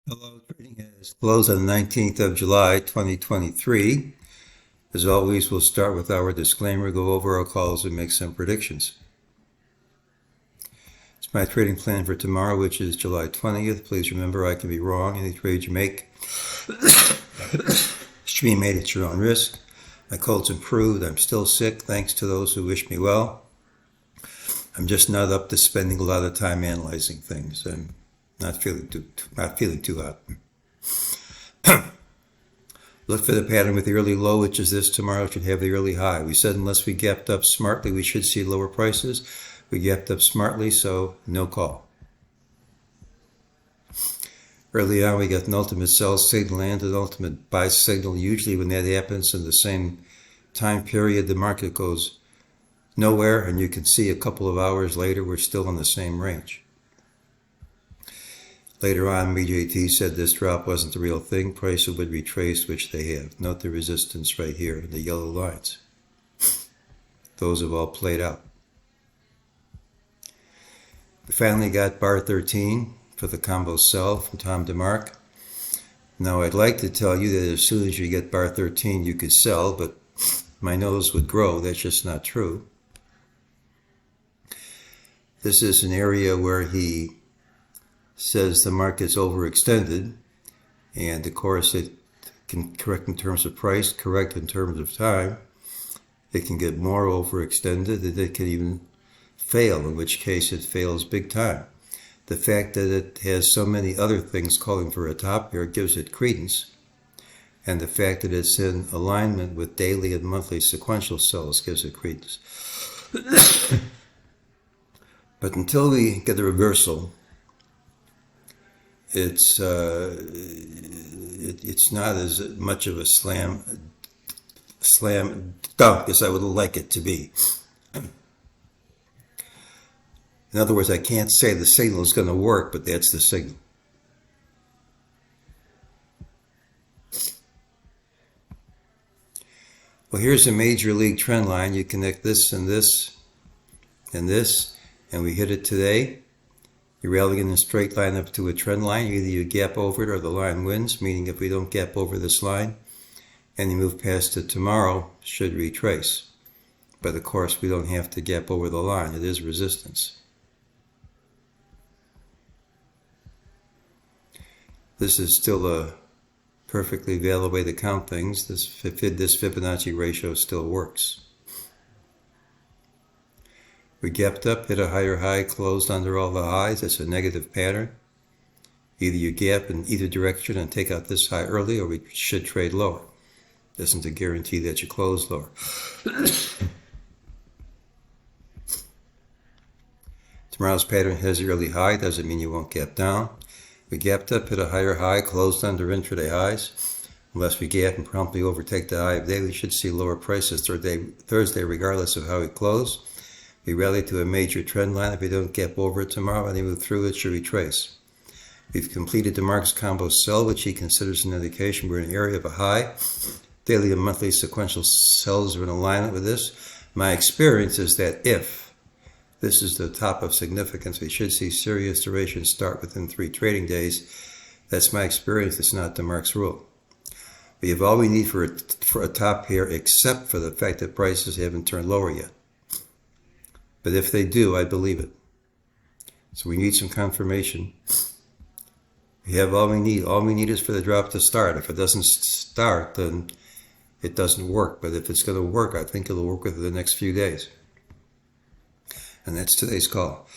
Hello, trading has closed on the 19th of July, 2023. As always, we'll start with our disclaimer, go over our calls, and make some predictions. It's my trading plan for tomorrow, which is July 20th. Please remember, I can be wrong. Any trade you make should be made at your own risk. My cold's improved. I'm still sick, thanks to those who wish me well. I'm just not up to spending a lot of time analyzing things. I'm not feeling too hot. Look for the pattern with the early low, which is this tomorrow, should have the early high. We said unless we gapped up smartly, we should see lower prices. We gapped up smartly, so no call. Early on, we got an ultimate sell signal and an ultimate buy signal. Usually when that happens in the same time period, the market goes nowhere, and you can see a couple of hours later, we're still in the same range. Later on, MEJT said this drop wasn't the real thing. Prices would retrace, which they have. Note the resistance right here, the yellow lines. Those have all played out. We finally got bar 13 for the combo sell from Tom DeMark. Now, I'd like to tell you that as soon as you get bar 13, you could sell, but my nose would grow. That's just not true. This is an area where he says the market's overextended, and of course it can correct in terms of price, correct in terms of time. It can get more overextended, and it can even fail, in which case it fails big time. The fact that it has so many other things calling for a top here gives it credence, and the fact that it's in alignment with daily and monthly sequential sells gives it credence. But until we get a reversal, it's not as much of a slam dunk as I would like it to be. In other words, I can't say the signal is going to work, but that's the signal. Well, here's a major league trend line. You connect this and this and this, and we hit it today. You're rallying in a straight line up to a trend line. Either you gap over it or the line wins, meaning if we don't gap over this line and you move past it tomorrow, should retrace. But of course, we don't have to gap over the line. It is resistance. This is still a perfectly valid way to count things. This Fibonacci ratio still works. We gapped up, hit a higher high, closed under all the highs. That's a negative pattern. Either you gap in either direction and take out this high early, or we should trade lower. Isn't a guarantee that you close lower. Tomorrow's pattern has the early high. Doesn't mean you won't gap down. We gapped up, hit a higher high, closed under intraday highs. Unless we gap and promptly overtake the high of day, we should see lower prices Thursday, regardless of how we close. We rally to a major trend line. If we don't gap over it tomorrow and they move through it, should retrace. We've completed DeMark's combo sell, which he considers an indication we're in an area of a high. Daily and monthly sequential sells are in alignment with this. My experience is that if this is the top of significance, we should see serious duration start within 3 trading days. That's my experience. It's not DeMark's rule. We have all we need for a top here, except for the fact that prices haven't turned lower yet. But if they do, I believe it. So we need some confirmation. We have all we need. All we need is for the drop to start. If it doesn't start, then it doesn't work. But if it's going to work, I think it'll work within the next few days. And that's today's call.